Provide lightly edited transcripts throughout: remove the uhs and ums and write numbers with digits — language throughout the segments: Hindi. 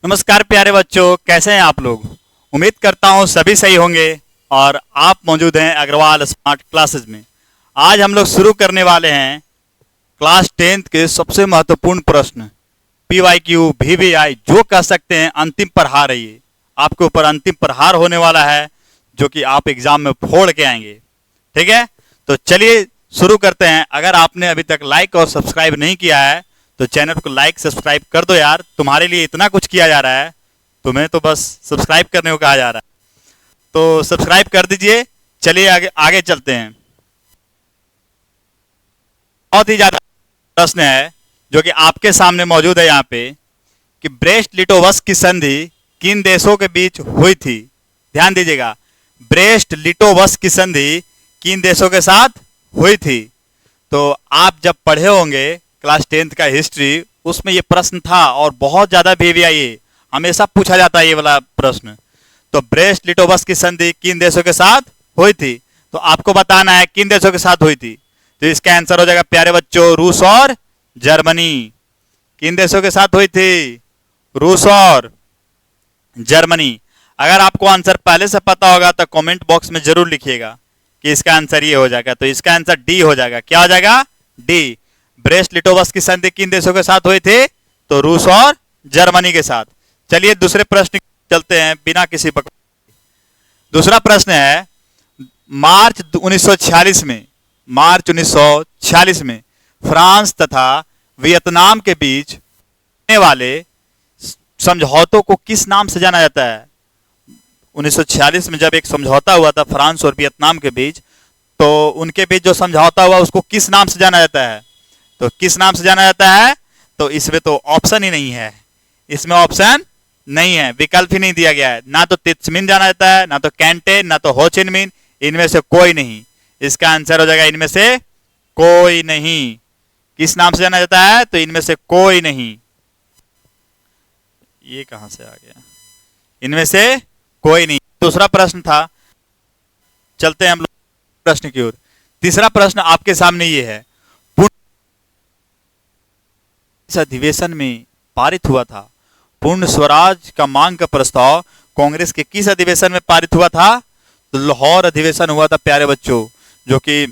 नमस्कार प्यारे बच्चों, कैसे हैं आप लोग। उम्मीद करता हूं सभी सही होंगे और आप मौजूद हैं अग्रवाल स्मार्ट क्लासेस में। आज हम लोग शुरू करने वाले हैं क्लास 10th के सबसे महत्वपूर्ण प्रश्न PYQ VVI, जो कह सकते हैं अंतिम प्रहार है। ये आपके ऊपर अंतिम प्रहार होने वाला है जो कि आप एग्जाम में फोड़ के आएंगे। ठीक है, तो चलिए शुरू करते हैं। अगर आपने अभी तक लाइक और सब्सक्राइब नहीं किया है तो चैनल को लाइक सब्सक्राइब कर दो यार। तुम्हारे लिए इतना कुछ किया जा रहा है, तुम्हें तो बस सब्सक्राइब करने को कहा जा रहा है, तो सब्सक्राइब कर दीजिए। चलिए आगे आगे चलते हैं। बहुत ही ज्यादा प्रश्न है जो कि आपके सामने मौजूद है यहाँ पे कि ब्रेस्ट लिटोवस्क की संधि किन देशों के बीच हुई थी। ध्यान दीजिएगा, ब्रेस्ट लिटोवस्क की संधि किन देशों के साथ हुई थी। तो आप जब पढ़े होंगे क्लास 10th का हिस्ट्री, उसमें ये प्रश्न था और बहुत ज्यादा VVI हमेशा पूछा जाता है ये वाला प्रश्न। तो ब्रेस्ट लिटोवस्क की संधि किन देशों के साथ हुई थी, तो आपको बताना है किन देशों के साथ हुई थी। तो इसका आंसर हो जाएगा प्यारे बच्चों, रूस और जर्मनी। किन देशों के साथ हुई थी? रूस और जर्मनी। अगर आपको आंसर पहले से पता होगा तो कमेंट बॉक्स में जरूर लिखिएगा कि इसका आंसर ये हो जाएगा। तो इसका आंसर डी हो जाएगा। क्या हो जाएगा? डी। ब्रेस्ट लिटोवस्क की संधि किन देशों के साथ हुई थी? तो रूस और जर्मनी के साथ। चलिए दूसरे प्रश्न चलते हैं बिना किसी बक। दूसरा प्रश्न है, मार्च 1946 में फ्रांस तथा वियतनाम के बीच होने वाले समझौतों को किस नाम से जाना जाता है? 1946 में जब एक समझौता हुआ था फ्रांस और वियतनाम के बीच, तो उनके बीच जो समझौता हुआ उसको किस नाम से जाना जाता है? तो किस नाम से जाना जाता है? तो इसमें तो ऑप्शन ही नहीं है, इसमें ऑप्शन नहीं है, विकल्प ही नहीं दिया गया है। ना तो तित्समिन जाना जाता है, ना तो कैंटेन, ना तो होचिनमिन, इनमें से कोई नहीं। इसका आंसर हो जाएगा इनमें से कोई नहीं। किस नाम से जाना जाता है? तो इनमें से कोई नहीं। ये कहां से आ गया? इनमें से कोई नहीं। दूसरा प्रश्न था, चलते हैं हम लोग प्रश्न की ओर। तीसरा प्रश्न आपके सामने ये है, इस अधिवेशन में पारित हुआ था? पूर्ण स्वराज का मांग का प्रस्ताव कांग्रेस के किस अधिवेशन में पारित हुआ था? तो लाहौर अधिवेशन हुआ था प्यारे बच्चों, जो कि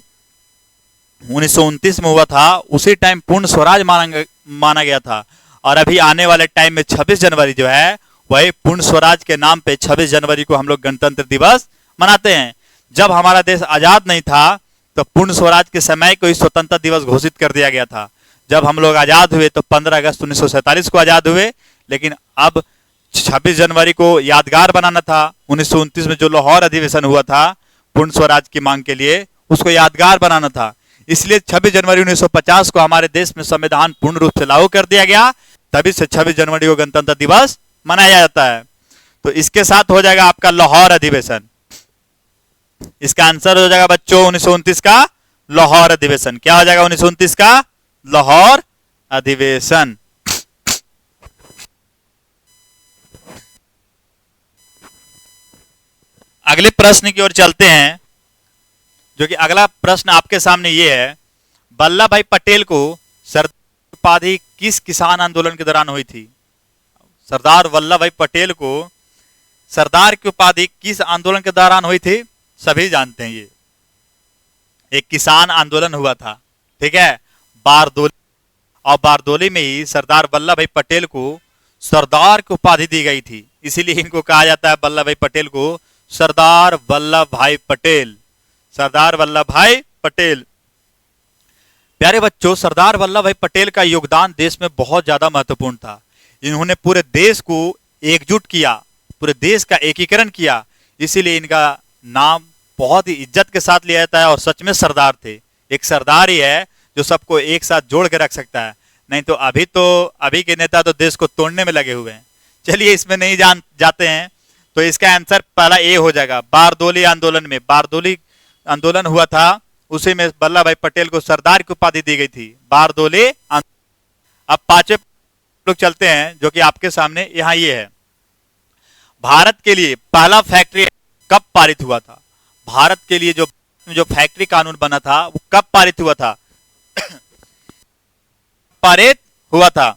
1929 में हुआ था। उसी टाइम पूर्ण स्वराज माना गया था। और अभी आने वाले टाइम में 26 जनवरी जो है वही पूर्ण स्वराज के नाम पे 26 जनवरी को हम लोग गणतंत्र दिवस मनाते हैं। जब हमारा देश आजाद नहीं था तो पूर्ण स्वराज के समय को ही स्वतंत्रता दिवस घोषित कर दिया गया था। जब हम लोग आजाद हुए तो 15 अगस्त 1947 को आजाद हुए, लेकिन अब 26 जनवरी को यादगार बनाना था। 1929 में जो लाहौर अधिवेशन हुआ था पूर्ण स्वराज की मांग के लिए, उसको यादगार बनाना था। इसलिए 26 जनवरी 1950 को हमारे देश में संविधान पूर्ण रूप से लागू कर दिया गया। तभी से 26 जनवरी को गणतंत्र दिवस मनाया जाता है। तो इसके साथ हो जाएगा आपका लाहौर अधिवेशन। इसका आंसर हो जाएगा बच्चों 1929 का लाहौर अधिवेशन। क्या हो जाएगा? 1929 का लाहौर अधिवेशन। अगले प्रश्न की ओर चलते हैं, जो कि अगला प्रश्न आपके सामने ये है, वल्लभ भाई पटेल को सरदार उपाधि किस किसान आंदोलन के दौरान हुई थी? सरदार वल्लभ भाई पटेल को सरदार की उपाधि किस आंदोलन के दौरान हुई थी? सभी जानते हैं, ये एक किसान आंदोलन हुआ था। ठीक है, बारदोली। और बारदोली में ही सरदार वल्लभ भाई पटेल को सरदार की उपाधि दी गई थी। इसीलिए इनको कहा जाता है, वल्लभ भाई पटेल को सरदार वल्लभ भाई पटेल। सरदार वल्लभ भाई पटेल। प्यारे बच्चों, सरदार वल्लभ भाई पटेल का योगदान देश में बहुत ज्यादा महत्वपूर्ण था। इन्होंने पूरे देश को एकजुट किया, पूरे देश का एकीकरण किया। इसीलिए इनका नाम बहुत ही इज्जत के साथ लिया जाता है और सच में सरदार थे। एक सरदार ही है जो सबको एक साथ जोड़ के रख सकता है। नहीं तो अभी के नेता तो देश को तोड़ने में लगे हुए हैं। चलिए इसमें नहीं जाते हैं। तो इसका आंसर पहला ए हो जाएगा। बारदोली आंदोलन में, बारदोली आंदोलन हुआ था, उसी में वल्लभ भाई पटेल को सरदार की उपाधि दी गई थी, बारदोली। अब पांचवें लोग चलते हैं, जो कि आपके सामने यहाँ ये है, भारत के लिए पहला फैक्ट्री कब पारित हुआ था? भारत के लिए जो फैक्ट्री कानून बना था वो कब पारित हुआ था? पारित हुआ था,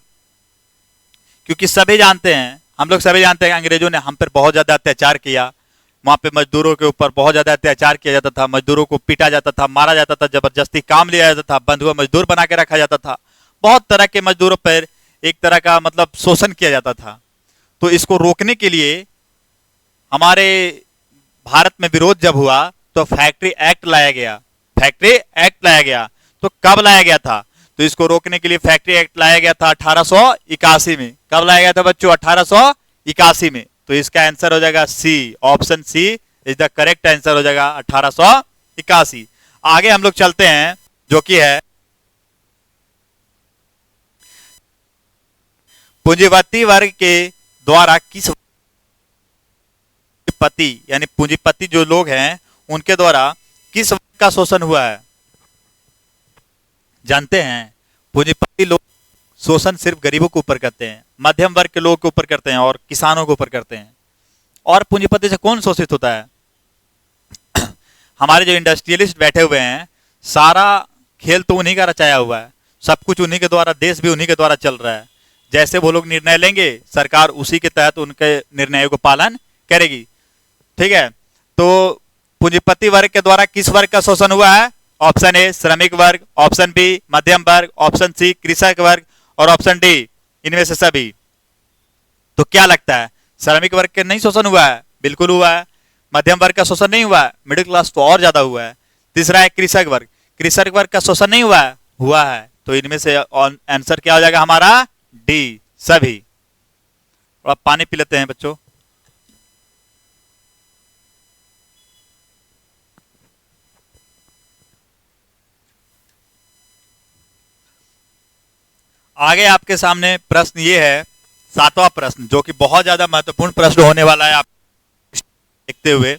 क्योंकि सभी जानते हैं हम लोग सभी जानते हैं कि अंग्रेजों ने हम पर बहुत ज्यादा अत्याचार किया। वहां पे मजदूरों के ऊपर बहुत ज्यादा अत्याचार किया जाता था, मजदूरों को पीटा जाता था, मारा जाता था, जबरदस्ती काम लिया जाता था, बंधुआ मजदूर बना के रखा जाता था। बहुत तरह के मजदूरों पर एक तरह का मतलब शोषण किया जाता था। तो इसको रोकने के लिए हमारे भारत में विरोध जब हुआ तो फैक्ट्री एक्ट लाया गया। फैक्ट्री एक्ट लाया गया तो कब लाया गया था? तो इसको रोकने के लिए फैक्ट्री एक्ट लाया गया था 1881 में। कब लाया गया था बच्चों? 1881 में। तो इसका आंसर हो जाएगा C, option C is the correct answer हो जाएगा 1881। आगे हम लोग चलते हैं जो कि है पूंजीपति वर्ग के द्वारा किस पति यानी पूंजीपति जो लोग हैं उनके द्वारा किस वर्ग का शोषण हुआ है? जानते हैं पूंजीपति लोग शोषण सिर्फ गरीबों के ऊपर करते हैं, मध्यम वर्ग के लोगों के ऊपर करते हैं और किसानों के ऊपर करते हैं। और पूंजीपति से कौन शोषित होता है? हमारे जो इंडस्ट्रियलिस्ट बैठे हुए हैं, सारा खेल तो उन्हीं का रचाया हुआ है, सब कुछ उन्हीं के द्वारा, देश भी उन्हीं के द्वारा चल रहा है। जैसे वो लोग निर्णय लेंगे सरकार उसी के तहत उनके निर्णयों को पालन करेगी। ठीक है, तो पूंजीपति वर्ग के द्वारा किस वर्ग का शोषण हुआ है? ऑप्शन ए श्रमिक वर्ग, ऑप्शन बी मध्यम वर्ग, ऑप्शन सी कृषक वर्ग और ऑप्शन डी इनमें से सभी। तो क्या लगता है, श्रमिक वर्ग के नहीं शोषण हुआ है? बिल्कुल हुआ है। मध्यम वर्ग का शोषण नहीं हुआ है, मिडिल क्लास तो और ज्यादा हुआ है। तीसरा है कृषक वर्ग, कृषक वर्ग का शोषण नहीं हुआ है? हुआ है। तो इनमें से आंसर क्या हो जाएगा हमारा? डी, सभी। और अब पानी पी लेते हैं बच्चों। आगे आपके सामने प्रश्न ये है, सातवां प्रश्न, जो कि बहुत ज्यादा महत्वपूर्ण प्रश्न होने वाला है। आप देखते हुए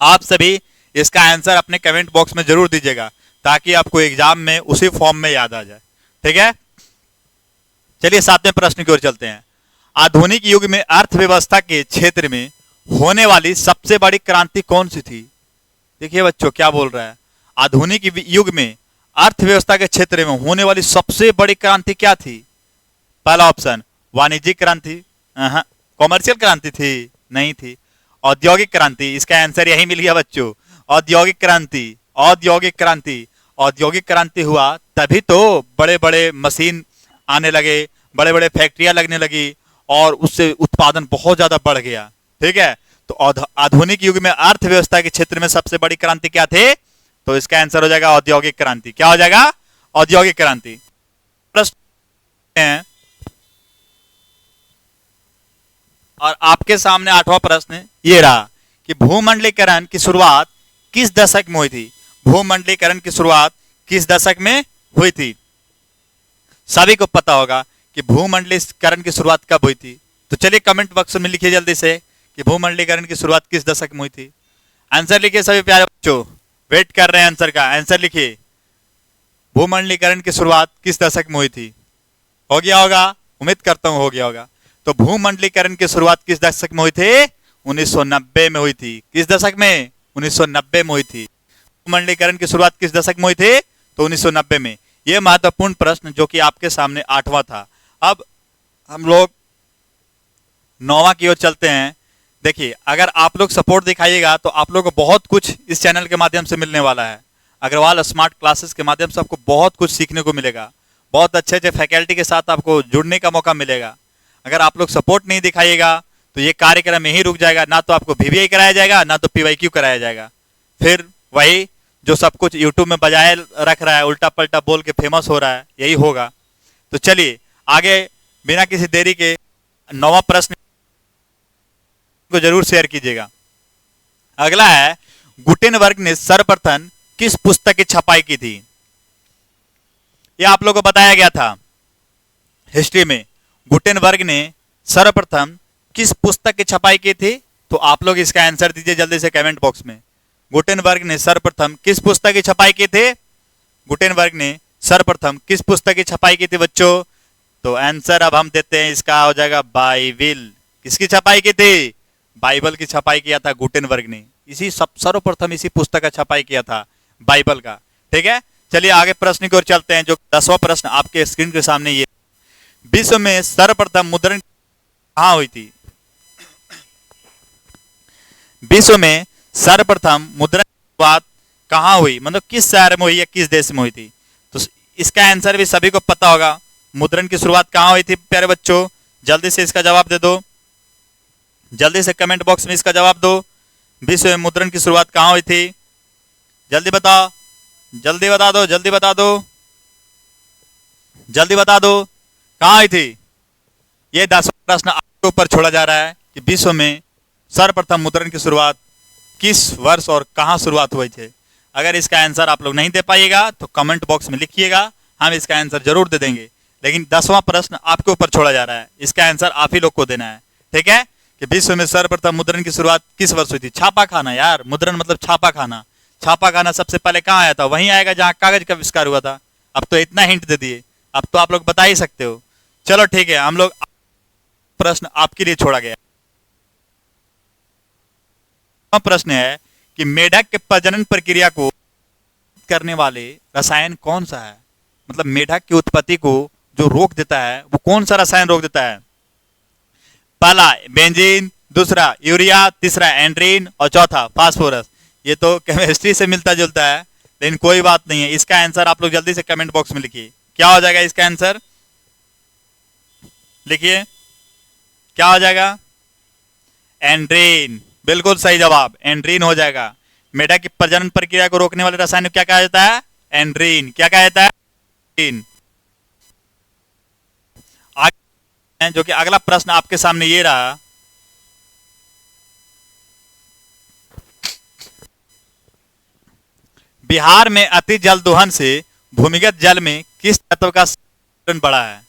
आप सभी इसका आंसर अपने कमेंट बॉक्स में जरूर दीजिएगा ताकि आपको एग्जाम में उसी फॉर्म में याद आ जाए। ठीक है, चलिए सातवें प्रश्न की ओर चलते हैं। आधुनिक युग में अर्थव्यवस्था के क्षेत्र में होने वाली सबसे बड़ी क्रांति कौन सी थी? देखिए बच्चों क्या बोल रहा है, आधुनिक युग में अर्थव्यवस्था के क्षेत्र में होने वाली सबसे बड़ी क्रांति क्या थी? पहला ऑप्शन वाणिज्यिक क्रांति, कॉमर्शियल क्रांति थी, नहीं थी। औद्योगिक क्रांति, इसका आंसर यही मिल गया बच्चों, औद्योगिक क्रांति। औद्योगिक क्रांति, औद्योगिक क्रांति हुआ तभी तो बड़े बड़े मशीन आने लगे, बड़े बड़े फैक्ट्रियां लगने लगी और उससे उत्पादन बहुत ज्यादा बढ़ गया। ठीक है, तो आधुनिक युग में अर्थव्यवस्था के क्षेत्र में सबसे बड़ी क्रांति क्या थे? तो इसका आंसर हो जाएगा औद्योगिक क्रांति। क्या हो जाएगा? औद्योगिक क्रांति। प्रश्न है और आपके सामने आठवां प्रश्न ये रहा कि भूमंडलीकरण की शुरुआत किस दशक में हुई थी? भूमंडलीकरण की शुरुआत किस दशक में हुई थी? सभी को पता होगा कि भूमंडलीकरण की शुरुआत कब हुई थी। तो चलिए कमेंट बॉक्स में लिखिए जल्दी से कि भूमंडलीकरण की शुरुआत किस दशक में हुई थी। आंसर लिखिए सभी प्यारे बच्चों, वेट कर रहे हैं आंसर का। आंसर लिखिए, भूमंडलीकरण की शुरुआत किस दशक में हुई थी? हो गया होगा, उम्मीद करता हूं हो गया होगा। तो भूमंडलीकरण की शुरुआत किस दशक में हुई थी? 1990 में हुई थी। किस दशक में? 1990 में हुई थी। भूमंडलीकरण की शुरुआत किस दशक में हुई थी? तो 1990 में। यह महत्वपूर्ण प्रश्न जो कि आपके सामने आठवां था। अब हम लोग नौवां की ओर चलते हैं। देखिए, अगर आप लोग सपोर्ट दिखाइएगा तो आप लोग को बहुत कुछ इस चैनल के माध्यम से मिलने वाला है। अग्रवाल स्मार्ट क्लासेस के माध्यम से आपको बहुत कुछ सीखने को मिलेगा, बहुत अच्छे अच्छे फैकल्टी के साथ आपको जुड़ने का मौका मिलेगा। अगर आप लोग सपोर्ट नहीं दिखाइएगा तो ये कार्यक्रम यहीं रुक जाएगा, ना तो आपको VVI कराया जाएगा ना तो PYQ कराया जाएगा। फिर वही जो सब कुछ यूट्यूब में बजाय रख रहा है, उल्टा पल्टा बोल के फेमस हो रहा है, यही होगा। तो चलिए आगे बिना किसी देरी के नौवां प्रश्न को जरूर शेयर कीजिएगा। अगला है, गुटेनबर्ग ने सर्वप्रथम किस पुस्तक की छपाई की थी? यह आप लोगों को बताया गया था हिस्ट्री में। गुटेनबर्ग ने सर्वप्रथम किस पुस्तक की छपाई की थी? तो आप लोग इसका आंसर दीजिए जल्दी से कमेंट बॉक्स में। गुटेनबर्ग ने सर्वप्रथम किस पुस्तक की छपाई की थी? गुटेनबर्ग ने सर्वप्रथम किस पुस्तक की छपाई की थी बच्चों? तो आंसर अब हम देते हैं, इसका हो जाएगा बाइबिल। किसकी छपाई की थी? बाइबल की छपाई किया था गुटेनबर्ग ने। इसी सर्वप्रथम इसी पुस्तक का छपाई किया था, बाइबल का। ठीक है, चलिए आगे प्रश्न की ओर चलते हैं। जो 10वां प्रश्न आपके स्क्रीन के सामने ये, विश्व में सर्वप्रथम मुद्रण कहाँ हुई थी? विश्व में सर्वप्रथम मुद्रण की शुरुआत कहाँ हुई, मतलब किस शहर में हुई या किस देश में हुई थी? तो इसका आंसर भी सभी को पता होगा। मुद्रण की शुरुआत कहाँ हुई थी प्यारे बच्चों? जल्दी से इसका जवाब दे दो, जल्दी से कमेंट बॉक्स में इसका जवाब दो। विश्व में मुद्रण की शुरुआत कहाँ हुई थी? जल्दी बताओ, जल्दी बता दो, जल्दी बता दो, जल्दी बता दो, कहाँ हुई थी? ये 10वां प्रश्न आपके ऊपर छोड़ा जा रहा है कि विश्व में सर्वप्रथम मुद्रण की शुरुआत किस वर्ष और कहाँ शुरुआत हुई थी। अगर इसका आंसर आप लोग नहीं दे पाइएगा तो कमेंट बॉक्स में लिखिएगा, हम इसका आंसर जरूर दे देंगे। लेकिन 10वां प्रश्न आपके ऊपर छोड़ा जा रहा है, इसका आंसर आप ही लोग को देना है, ठीक है? कि विश्व में सर्वप्रथम मुद्रण की शुरुआत किस वर्ष हुई थी? छापा खाना यार, मुद्रण मतलब छापा खाना। छापा खाना सबसे पहले कहाँ आया था? वहीं आएगा जहां कागज का आविष्कार हुआ था। अब तो इतना हिंट दे दिए, अब तो आप लोग बता ही सकते हो। चलो ठीक है, हम लोग प्रश्न आपके लिए छोड़ा गया। प्रश्न है कि मेढक के प्रजनन प्रक्रिया को करने वाले रसायन कौन सा है? मतलब मेढक की उत्पत्ति को जो रोक देता है वो कौन सा रसायन रोक देता है? पहला बेंजीन, दूसरा यूरिया, तीसरा एंड्रीन और चौथा फास्फोरस। ये तो केमिस्ट्री से मिलता जुलता है, लेकिन कोई बात नहीं है। इसका आंसर आप लोग जल्दी से कमेंट बॉक्स में लिखिए, क्या हो जाएगा इसका आंसर? लिखिए, क्या हो जाएगा? एंड्रीन, बिल्कुल सही जवाब, एंड्रीन हो जाएगा। मेढक की प्रजनन प्रक्रिया को रोकने वाले रसायन क्या कहा जाता है? एंड्रीन। क्या कहा जाता है? एंड्रीन। जो कि अगला प्रश्न आपके सामने ये रहा, बिहार में अति जल दोहन से भूमिगत जल में किस तत्व का संकरण बढ़ा है?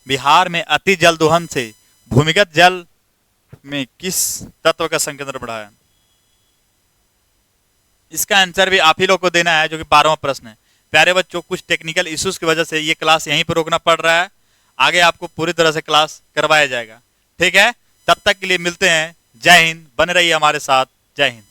बिहार में अति जल दोहन से भूमिगत जल में किस तत्व का संकेंद्रण बढ़ा है? इसका आंसर भी आप ही लोग को देना है, जो कि 12वां प्रश्न है। प्यारे बच्चों, कुछ टेक्निकल इश्यूज की वजह से ये क्लास यहीं पर रोकना पड़ रहा है, आगे आपको पूरी तरह से क्लास करवाया जाएगा, ठीक है? तब तक के लिए मिलते हैं। जय हिंद, बने रहिए हमारे साथ। जय हिंद।